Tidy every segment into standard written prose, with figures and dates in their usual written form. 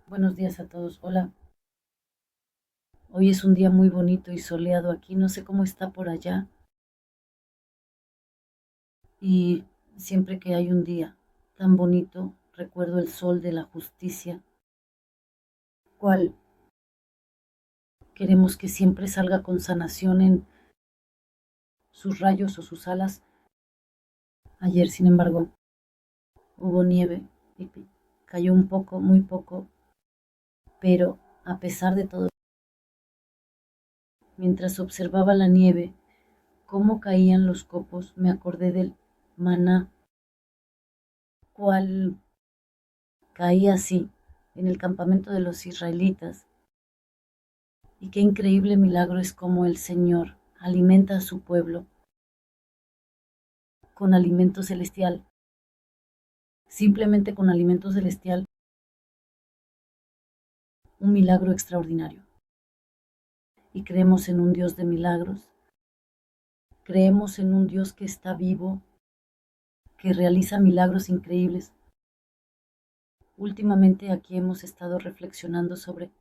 Buenos días a todos. Hola, hoy es un día muy bonito y soleado aquí. No sé cómo está por allá. Y siempre que hay un día tan bonito, recuerdo el sol de la justicia, cual queremos que siempre salga con sanación en sus rayos o sus alas. Ayer, sin embargo, hubo nieve y cayó un poco, muy poco, pero a pesar de todo, mientras observaba la nieve, cómo caían los copos, me acordé del maná, cual caía así en el campamento de los israelitas. Y qué increíble milagro es cómo el Señor alimenta a su pueblo con alimento celestial, simplemente con alimento celestial, un milagro extraordinario. Y creemos en un Dios de milagros, creemos en un Dios que está vivo, que realiza milagros increíbles. Últimamente aquí hemos estado reflexionando sobre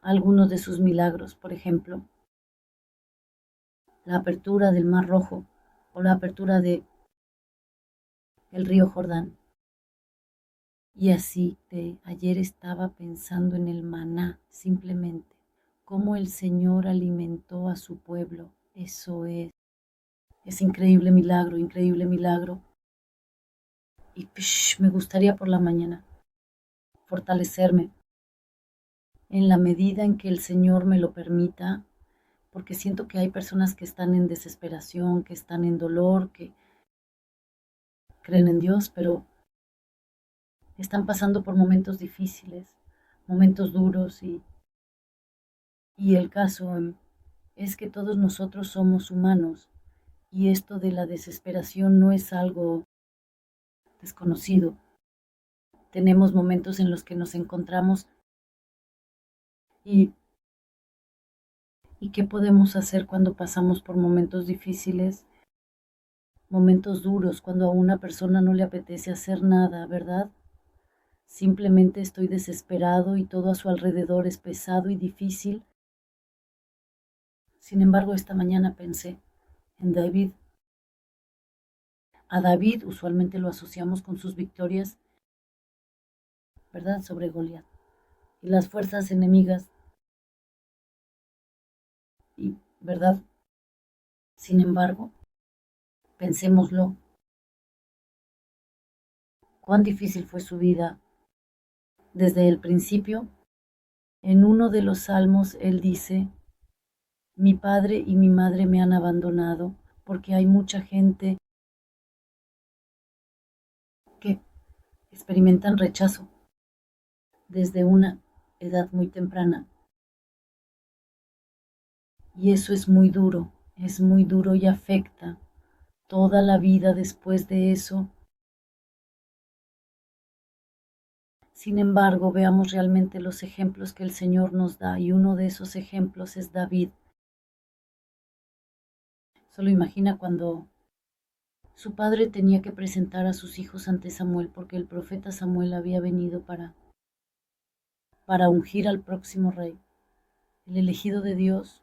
algunos de sus milagros, por ejemplo, la apertura del Mar Rojo o la apertura del río Jordán. Y así ayer estaba pensando en el maná, simplemente, cómo el Señor alimentó a su pueblo. Eso es increíble milagro. Y me gustaría por la mañana fortalecerme en la medida en que el Señor me lo permita, porque siento que hay personas que están en desesperación, que están en dolor, que creen en Dios, pero están pasando por momentos difíciles, momentos duros y el caso es que todos nosotros somos humanos y esto de la desesperación no es algo desconocido. Tenemos momentos en los que nos encontramos y, y qué podemos hacer cuando pasamos por momentos difíciles, momentos duros, cuando a una persona no le apetece hacer nada, ¿verdad? Simplemente estoy desesperado y todo a su alrededor es pesado y difícil. Sin embargo, esta mañana pensé en David. A David usualmente lo asociamos con sus victorias, ¿verdad?, sobre Goliat y las fuerzas enemigas, y ¿verdad? Sin embargo, pensémoslo, cuán difícil fue su vida. Desde el principio, en uno de los salmos, él dice, mi padre y mi madre me han abandonado, porque hay mucha gente que experimentan rechazo desde una edad muy temprana. Y eso es muy duro y afecta toda la vida después de eso. Sin embargo, veamos realmente los ejemplos que el Señor nos da, y uno de esos ejemplos es David. Solo imagina cuando su padre tenía que presentar a sus hijos ante Samuel, porque el profeta Samuel había venido para ungir al próximo rey, el elegido de Dios.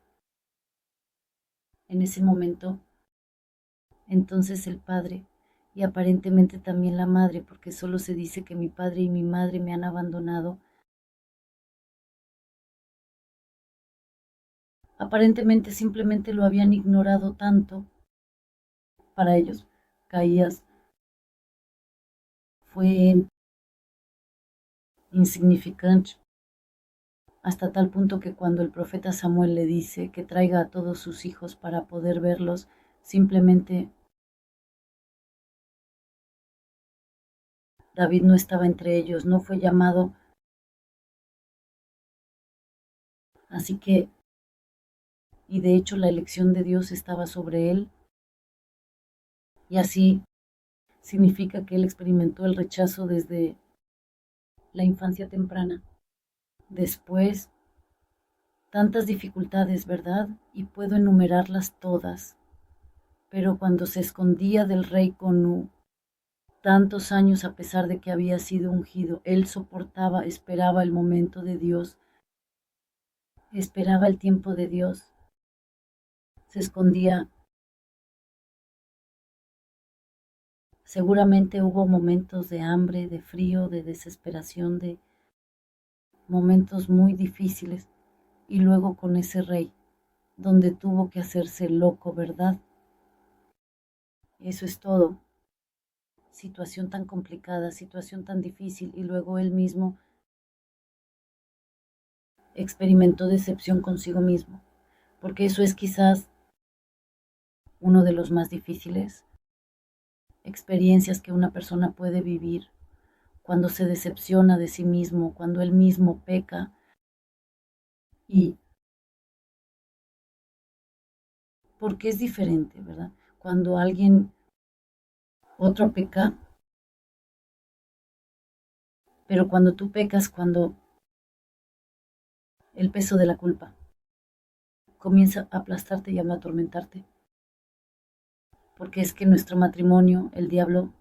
En ese momento, entonces el padre, y aparentemente también la madre, porque solo se dice que mi padre y mi madre me han abandonado, aparentemente simplemente lo habían ignorado tanto. Para ellos, Caías fue insignificante, hasta tal punto que cuando el profeta Samuel le dice que traiga a todos sus hijos para poder verlos, simplemente David no estaba entre ellos, no fue llamado. Así que, y de hecho la elección de Dios estaba sobre él, y así significa que él experimentó el rechazo desde la infancia temprana. Después, tantas dificultades, ¿verdad? Y puedo enumerarlas todas. Pero cuando se escondía del rey Conú, tantos años a pesar de que había sido ungido. Él soportaba, esperaba el momento de Dios, esperaba el tiempo de Dios, se escondía. Seguramente hubo momentos de hambre, de frío, de desesperación, de momentos muy difíciles, y luego con ese rey, donde tuvo que hacerse loco, ¿verdad? Eso es todo. Situación tan complicada, situación tan difícil, y luego él mismo experimentó decepción consigo mismo, porque eso es quizás uno de los más difíciles experiencias que una persona puede vivir cuando se decepciona de sí mismo, cuando él mismo peca. Y porque es diferente, ¿verdad? Cuando alguien, otro peca, pero cuando tú pecas, cuando el peso de la culpa comienza a aplastarte y a atormentarte, porque es que nuestro matrimonio, el diablo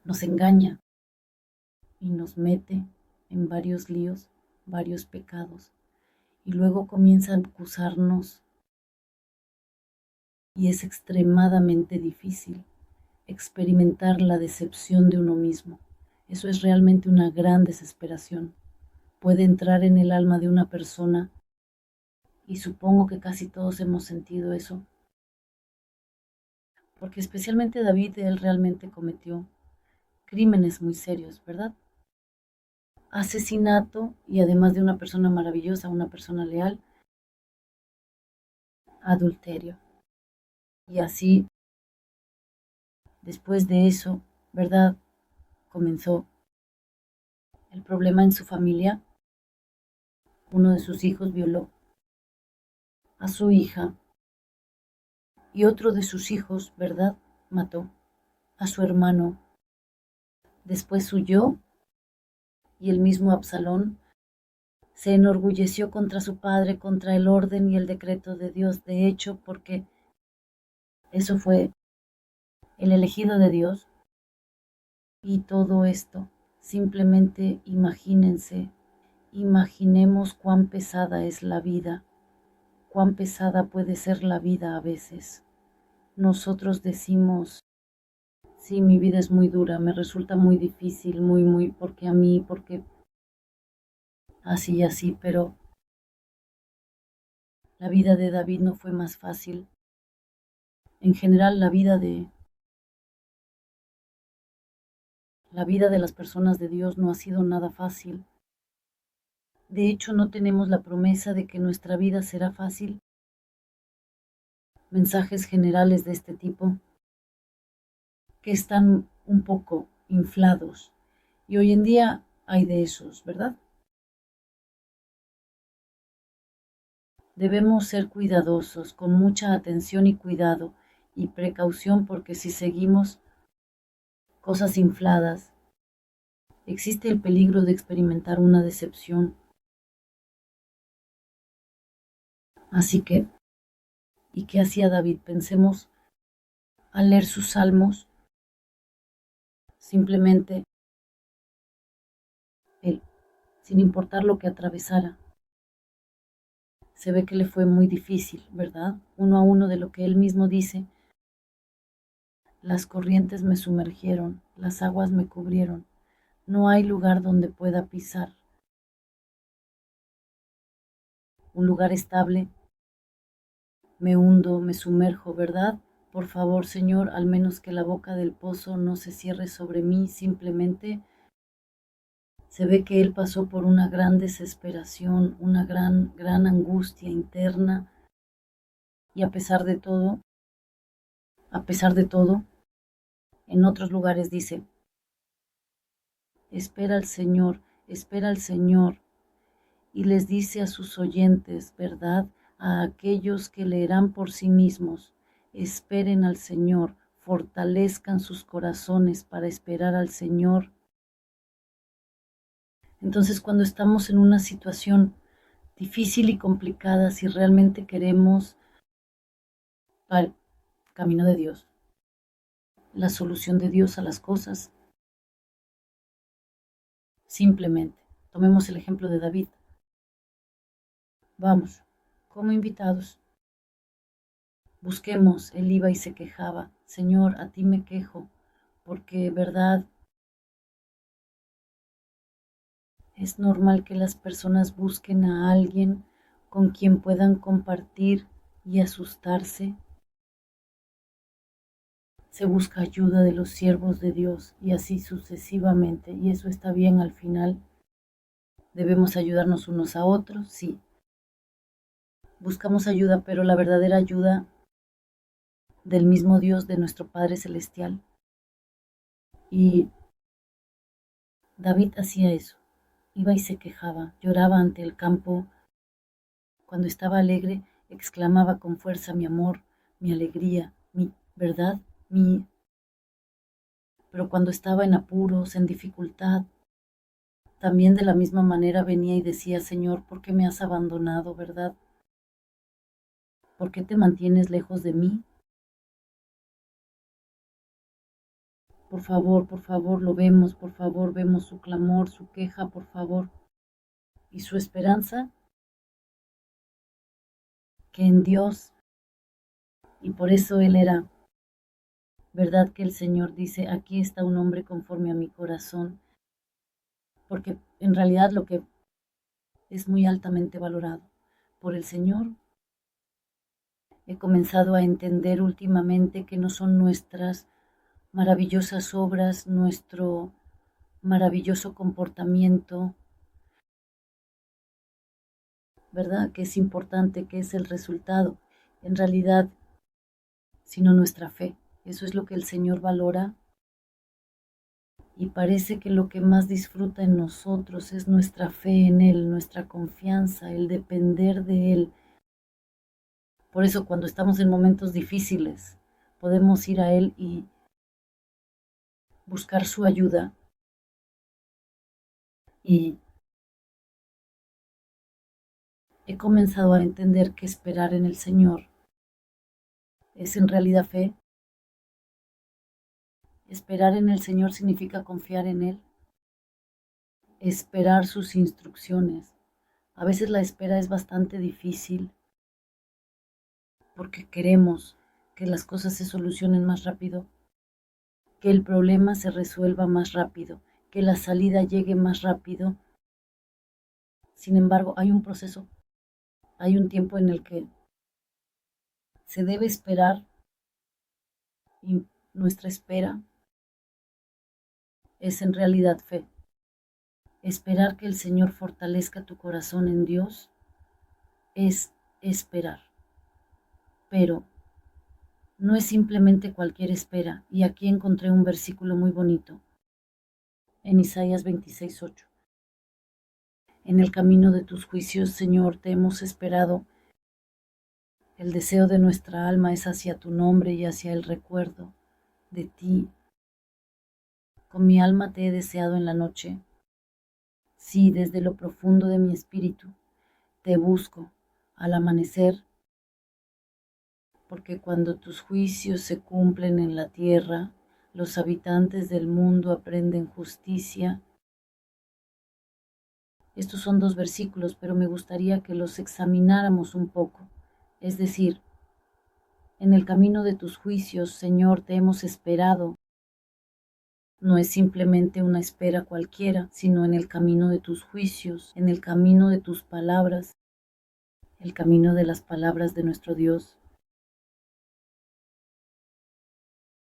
nos engaña y nos mete en varios líos, varios pecados, y luego comienza a acusarnos, y es extremadamente difícil experimentar la decepción de uno mismo. Eso es realmente una gran desesperación. Puede entrar en el alma de una persona, y supongo que casi todos hemos sentido eso, porque especialmente David, él realmente cometió crímenes muy serios, ¿verdad? Asesinato, y además de una persona maravillosa, una persona leal, adulterio. Y así, después de eso, ¿verdad? Comenzó el problema en su familia. Uno de sus hijos violó a su hija, y otro de sus hijos, ¿verdad? Mató a su hermano. Después huyó, y el mismo Absalón se enorgulleció contra su padre, contra el orden y el decreto de Dios. De hecho, porque eso fue el elegido de Dios. Y todo esto, simplemente imagínense, imaginemos cuán pesada es la vida, cuán pesada puede ser la vida a veces. Nosotros decimos, sí, mi vida es muy dura, me resulta muy difícil, porque a mí, porque así y así, pero la vida de David no fue más fácil. En general, la vida de las personas de Dios no ha sido nada fácil. De hecho, no tenemos la promesa de que nuestra vida será fácil. Mensajes generales de este tipo que están un poco inflados. Y hoy en día hay de esos, ¿verdad? Debemos ser cuidadosos, con mucha atención y cuidado y precaución, porque si seguimos cosas infladas, existe el peligro de experimentar una decepción. Así que, ¿y qué hacía David? Pensemos al leer sus salmos, simplemente él, sin importar lo que atravesara. Se ve que le fue muy difícil, ¿verdad? Uno a uno de lo que él mismo dice. Las corrientes me sumergieron, las aguas me cubrieron. No hay lugar donde pueda pisar. Un lugar estable. Me hundo, me sumerjo, ¿verdad? Por favor, Señor, al menos que la boca del pozo no se cierre sobre mí. Simplemente se ve que él pasó por una gran desesperación, una gran angustia interna. Y a pesar de todo, en otros lugares dice, espera al Señor, y les dice a sus oyentes, ¿verdad? A aquellos que leerán por sí mismos, esperen al Señor, fortalezcan sus corazones para esperar al Señor. Entonces, cuando estamos en una situación difícil y complicada, si realmente queremos al camino de Dios, la solución de Dios a las cosas. Simplemente, tomemos el ejemplo de David. Vamos, como invitados, busquemos. Él iba y se quejaba: Señor, a ti me quejo, porque verdad, es normal que las personas busquen a alguien con quien puedan compartir y asustarse. Se busca ayuda de los siervos de Dios y así sucesivamente, y eso está bien al final. Debemos ayudarnos unos a otros, sí. Buscamos ayuda, pero la verdadera ayuda del mismo Dios, de nuestro Padre Celestial. Y David hacía eso. Iba y se quejaba, lloraba ante el campo. Cuando estaba alegre, exclamaba con fuerza: mi amor, mi alegría, mi verdad, mi... Pero cuando estaba en apuros, en dificultad, también de la misma manera venía y decía: Señor, ¿por qué me has abandonado, verdad? ¿Por qué te mantienes lejos de mí? Por favor, lo vemos, por favor, vemos su clamor, su queja, por favor. Y su esperanza, que en Dios, y por eso él era, verdad que el Señor dice: aquí está un hombre conforme a mi corazón, porque en realidad lo que es muy altamente valorado por el Señor. He comenzado a entender últimamente que no son nuestras maravillosas obras, nuestro maravilloso comportamiento, ¿verdad? Que es importante, que es el resultado, en realidad, sino nuestra fe. Eso es lo que el Señor valora, y parece que lo que más disfruta en nosotros es nuestra fe en Él, nuestra confianza, el depender de Él. Por eso cuando estamos en momentos difíciles, podemos ir a Él y buscar su ayuda. Y he comenzado a entender que esperar en el Señor es en realidad fe. Esperar en el Señor significa confiar en Él, esperar sus instrucciones. A veces la espera es bastante difícil porque queremos que las cosas se solucionen más rápido, que el problema se resuelva más rápido, que la salida llegue más rápido. Sin embargo, hay un proceso, hay un tiempo en el que se debe esperar, y nuestra espera es en realidad fe. Esperar que el Señor fortalezca tu corazón en Dios es esperar, pero no es simplemente cualquier espera. Y aquí encontré un versículo muy bonito en Isaías 26:8. En el camino de tus juicios, Señor, te hemos esperado. El deseo de nuestra alma es hacia tu nombre y hacia el recuerdo de ti. Con mi alma te he deseado en la noche. Sí, desde lo profundo de mi espíritu te busco al amanecer, porque cuando tus juicios se cumplen en la tierra, los habitantes del mundo aprenden justicia. Estos son 2 versículos, pero me gustaría que los examináramos un poco. Es decir, en el camino de tus juicios, Señor, te hemos esperado. No es simplemente una espera cualquiera, sino en el camino de tus juicios, en el camino de tus palabras, el camino de las palabras de nuestro Dios.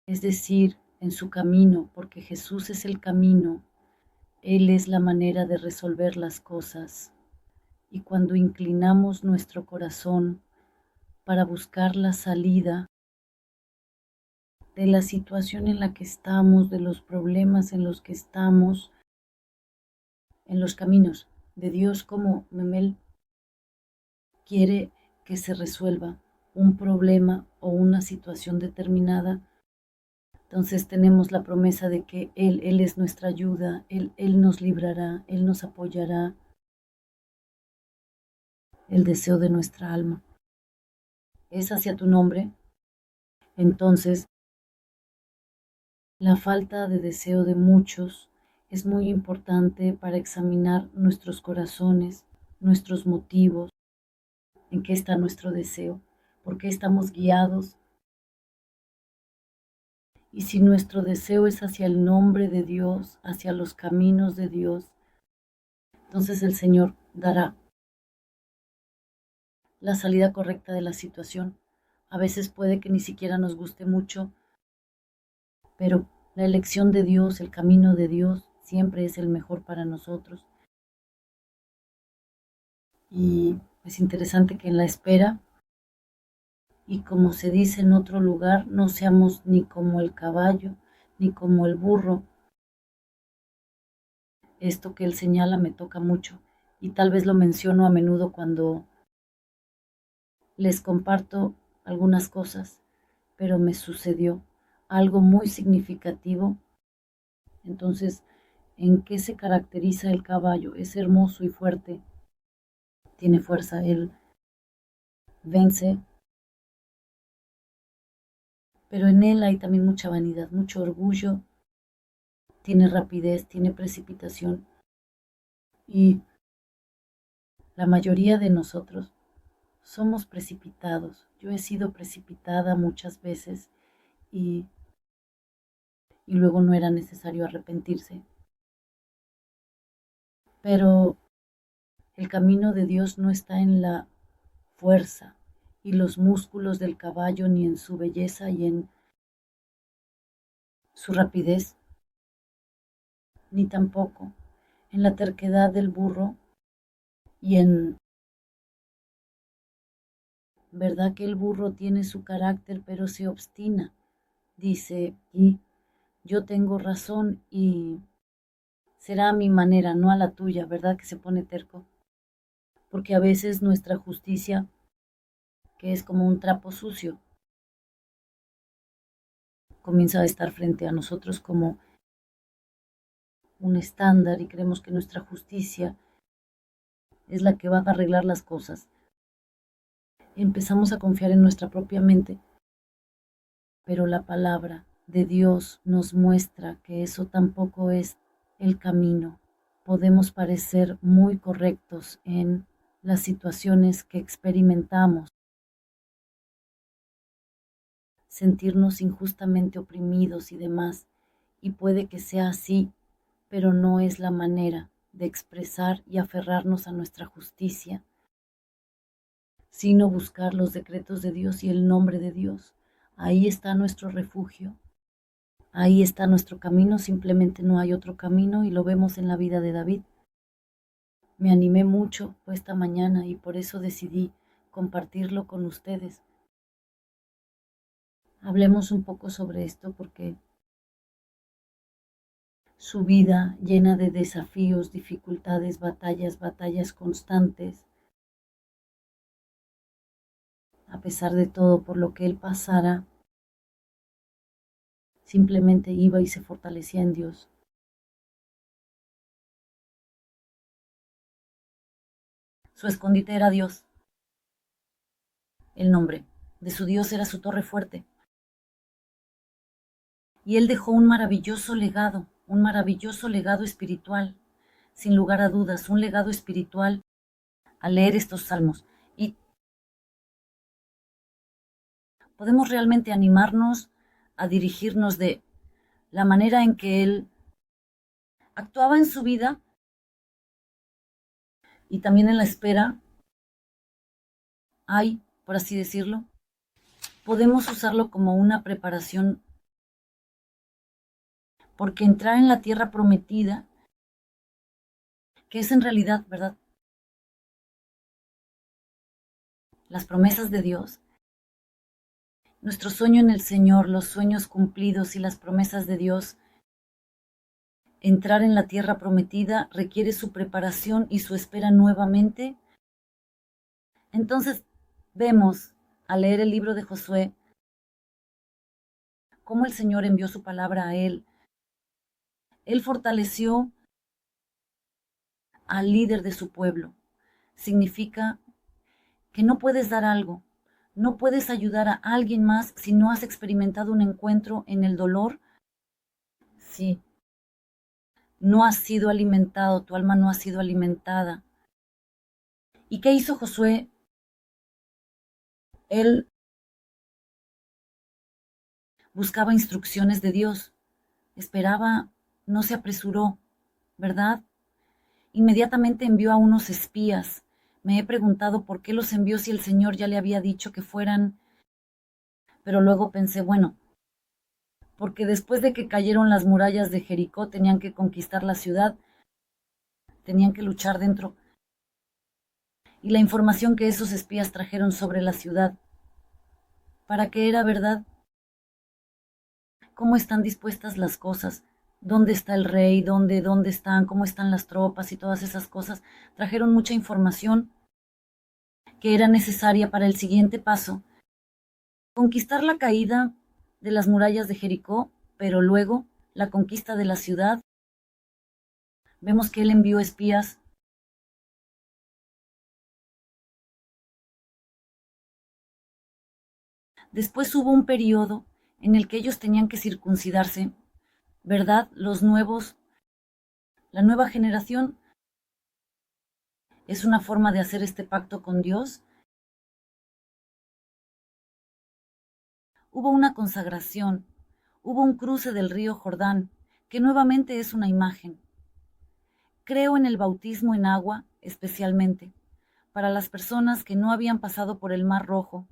Es decir, en su camino, porque Jesús es el camino. Él es la manera de resolver las cosas. Y cuando inclinamos nuestro corazón para buscar la salida de la situación en la que estamos, de los problemas en los que estamos, en los caminos de Dios, como Memel quiere que se resuelva un problema o una situación determinada, entonces tenemos la promesa de que Él es nuestra ayuda, Él nos librará, Él nos apoyará. El deseo de nuestra alma es hacia tu nombre. Entonces La falta de deseo de muchos es muy importante para examinar nuestros corazones, nuestros motivos, en qué está nuestro deseo, por qué estamos guiados. Y si nuestro deseo es hacia el nombre de Dios, hacia los caminos de Dios, entonces el Señor dará la salida correcta de la situación. A veces puede que ni siquiera nos guste mucho, pero la elección de Dios, el camino de Dios, siempre es el mejor para nosotros. Y es interesante que en la espera, y como se dice en otro lugar, no seamos ni como el caballo, ni como el burro. Esto que él señala me toca mucho, y tal vez lo menciono a menudo cuando les comparto algunas cosas, pero me sucedió algo muy significativo. Entonces, ¿en qué se caracteriza el caballo? Es hermoso y fuerte, tiene fuerza, él vence, pero en él hay también mucha vanidad, mucho orgullo, tiene rapidez, tiene precipitación, y la mayoría de nosotros somos precipitados. Yo he sido precipitada muchas veces y, y luego no era necesario arrepentirse. Pero el camino de Dios no está en la fuerza y los músculos del caballo, ni en su belleza y en su rapidez, ni tampoco en la terquedad del burro y en verdad que el burro tiene su carácter, pero se obstina. Dice, y yo tengo razón y será a mi manera, no a la tuya, ¿verdad? Que se pone terco. Porque a veces nuestra justicia, que es como un trapo sucio, comienza a estar frente a nosotros como un estándar y creemos que nuestra justicia es la que va a arreglar las cosas. Empezamos a confiar en nuestra propia mente, pero la palabra de Dios nos muestra que eso tampoco es el camino. Podemos parecer muy correctos en las situaciones que experimentamos, sentirnos injustamente oprimidos y demás, y puede que sea así, pero no es la manera de expresar y aferrarnos a nuestra justicia, sino buscar los decretos de Dios y el nombre de Dios. Ahí está nuestro refugio, ahí está nuestro camino, simplemente no hay otro camino y lo vemos en la vida de David. Me animé mucho esta mañana y por eso decidí compartirlo con ustedes. Hablemos un poco sobre esto porque su vida llena de desafíos, dificultades, batallas constantes. A pesar de todo por lo que él pasara, simplemente iba y se fortalecía en Dios. Su escondite era Dios. El nombre de su Dios era su torre fuerte. Y él dejó un maravilloso legado espiritual, sin lugar a dudas, un legado espiritual al leer estos salmos. Y podemos realmente animarnos a dirigirnos de la manera en que él actuaba en su vida y también en la espera. Hay, por así decirlo, podemos usarlo como una preparación, porque entrar en la tierra prometida, que es en realidad, ¿verdad?, las promesas de Dios, nuestro sueño en el Señor, los sueños cumplidos y las promesas de Dios, entrar en la tierra prometida requiere su preparación y su espera nuevamente. Entonces vemos, al leer el libro de Josué, cómo el Señor envió su palabra a él. Él fortaleció al líder de su pueblo. Significa que no puedes dar algo, no puedes ayudar a alguien más si no has experimentado un encuentro en el dolor Sí, no has sido alimentado, tu alma no ha sido alimentada. ¿Y qué hizo Josué? Él buscaba instrucciones de Dios, esperaba, no se apresuró, ¿verdad? Inmediatamente envió a unos espías. Me he preguntado por qué los envió si el Señor ya le había dicho que fueran, pero luego pensé, bueno, porque después de que cayeron las murallas de Jericó tenían que conquistar la ciudad, tenían que luchar dentro. Y la información que esos espías trajeron sobre la ciudad, ¿para qué era verdad? ¿Cómo están dispuestas las cosas? ¿Dónde está el rey? ¿Dónde están? ¿Cómo están las tropas? Y todas esas cosas. Trajeron mucha información que era necesaria para el siguiente paso. Conquistar la caída de las murallas de Jericó, pero luego la conquista de la ciudad. Vemos que él envió espías. Después hubo un periodo en el que ellos tenían que circuncidarse, ¿verdad? La nueva generación es una forma de hacer este pacto con Dios. Hubo una consagración, hubo un cruce del río Jordán, que nuevamente es una imagen. Creo en el bautismo en agua, especialmente para las personas que no habían pasado por el Mar Rojo.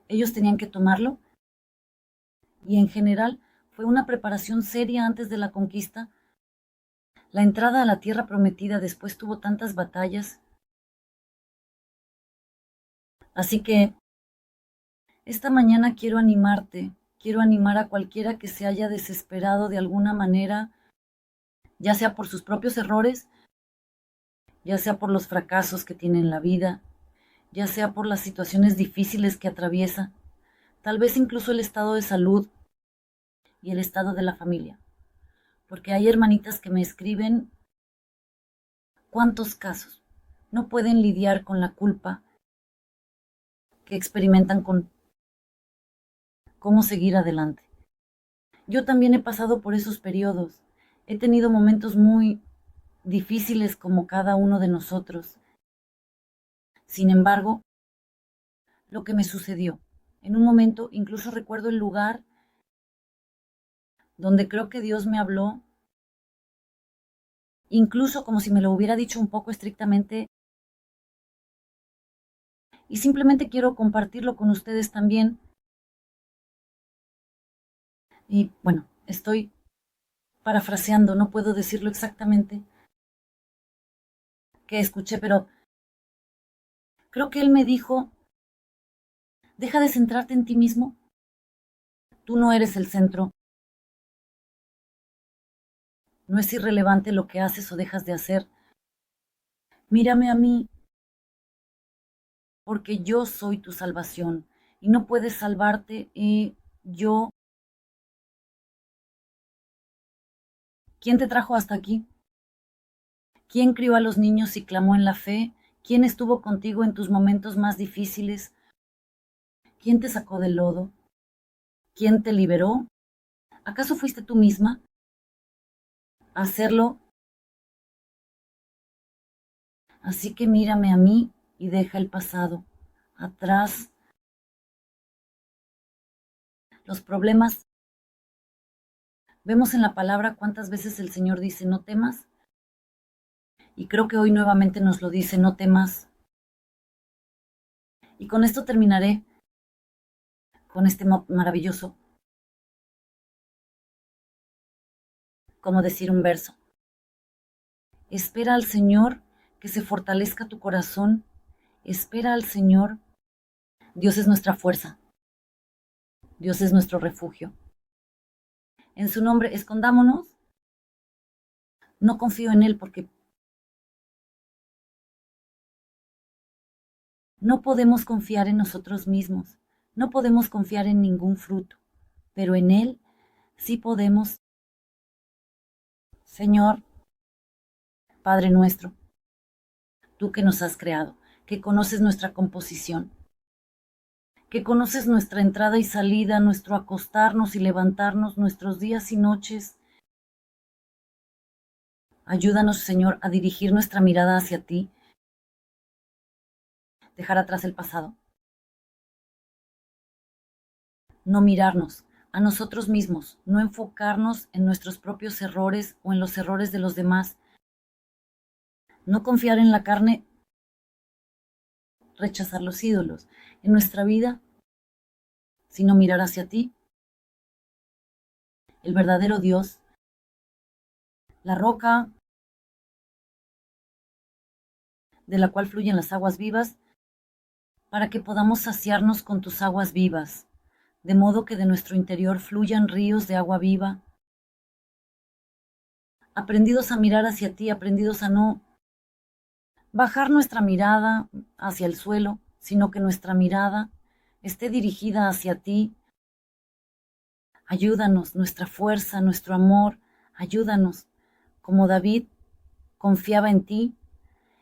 Ellos tenían que tomarlo y en general fue una preparación seria antes de la conquista. La entrada a la tierra prometida después tuvo tantas batallas. Así que esta mañana quiero animar a cualquiera que se haya desesperado de alguna manera, ya sea por sus propios errores, ya sea por los fracasos que tiene en la vida, ya sea por las situaciones difíciles que atraviesa, tal vez incluso el estado de salud y el estado de la familia. Porque hay hermanitas que me escriben cuántos casos no pueden lidiar con la culpa que experimentan con cómo seguir adelante. Yo también he pasado por esos periodos. He tenido momentos muy difíciles como cada uno de nosotros. Sin embargo, lo que me sucedió, en un momento, incluso recuerdo el lugar donde creo que Dios me habló, incluso como si me lo hubiera dicho un poco estrictamente, y simplemente quiero compartirlo con ustedes también. Y bueno, estoy parafraseando, no puedo decirlo exactamente que escuché, pero creo que él me dijo, deja de centrarte en ti mismo, tú no eres el centro, no es irrelevante lo que haces o dejas de hacer, mírame a mí, porque yo soy tu salvación y no puedes salvarte y yo. ¿Quién te trajo hasta aquí? ¿Quién crió a los niños y clamó en la fe? ¿Quién estuvo contigo en tus momentos más difíciles? ¿Quién te sacó del lodo? ¿Quién te liberó? ¿Acaso fuiste tú misma a hacerlo? Así que mírame a mí y deja el pasado atrás. Los problemas, vemos en la palabra cuántas veces el Señor dice no temas, y creo que hoy nuevamente nos lo dice, no temas. Y con esto terminaré, con este maravilloso, como decir un verso. Espera al Señor que se fortalezca tu corazón. Espera al Señor. Dios es nuestra fuerza. Dios es nuestro refugio. En su nombre, escondámonos. No confío en Él porque no podemos confiar en nosotros mismos. No podemos confiar en ningún fruto. Pero en Él sí podemos. Señor, Padre nuestro, tú que nos has creado, que conoces nuestra composición, que conoces nuestra entrada y salida, nuestro acostarnos y levantarnos, nuestros días y noches. Ayúdanos, Señor, a dirigir nuestra mirada hacia ti, dejar atrás el pasado, no mirarnos a nosotros mismos, no enfocarnos en nuestros propios errores o en los errores de los demás, no confiar en la carne, rechazar los ídolos en nuestra vida, sino mirar hacia ti, el verdadero Dios, la roca de la cual fluyen las aguas vivas, para que podamos saciarnos con tus aguas vivas, de modo que de nuestro interior fluyan ríos de agua viva, aprendidos a mirar hacia ti, aprendidos a no bajar nuestra mirada hacia el suelo, sino que nuestra mirada esté dirigida hacia ti. Ayúdanos, nuestra fuerza, nuestro amor, ayúdanos, como David confiaba en ti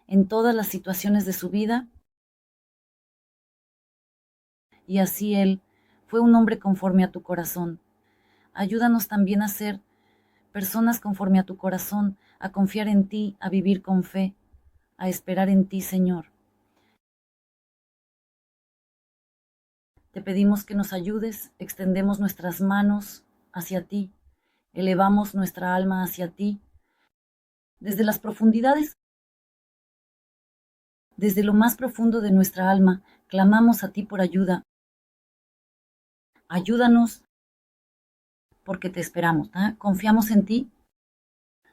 en todas las situaciones de su vida, y así él fue un hombre conforme a tu corazón. Ayúdanos también a ser personas conforme a tu corazón, a confiar en ti, a vivir con fe, a esperar en ti, Señor. Te pedimos que nos ayudes, extendemos nuestras manos hacia ti, elevamos nuestra alma hacia ti, desde las profundidades, desde lo más profundo de nuestra alma, clamamos a ti por ayuda. Ayúdanos porque te esperamos, ¿eh? Confiamos en ti,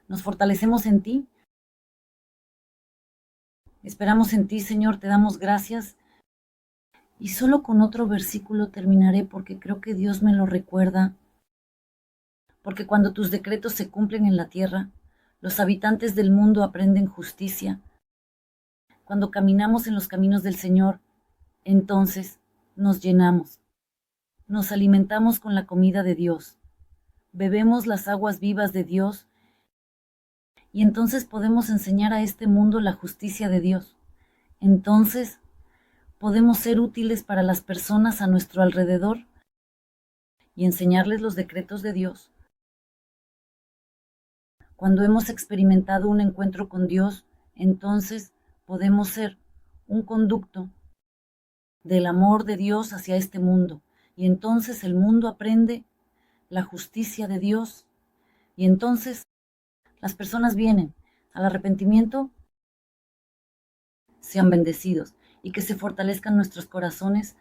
nos fortalecemos en ti, esperamos en ti, Señor, te damos gracias. Y solo con otro versículo terminaré porque creo que Dios me lo recuerda. Porque cuando tus decretos se cumplen en la tierra, los habitantes del mundo aprenden justicia. Cuando caminamos en los caminos del Señor, entonces nos llenamos. Nos alimentamos con la comida de Dios. Bebemos las aguas vivas de Dios y entonces podemos enseñar a este mundo la justicia de Dios. Entonces podemos ser útiles para las personas a nuestro alrededor y enseñarles los decretos de Dios. Cuando hemos experimentado un encuentro con Dios, entonces podemos ser un conducto del amor de Dios hacia este mundo. Y entonces el mundo aprende la justicia de Dios. Y entonces las personas vienen al arrepentimiento, sean bendecidos y que se fortalezcan nuestros corazones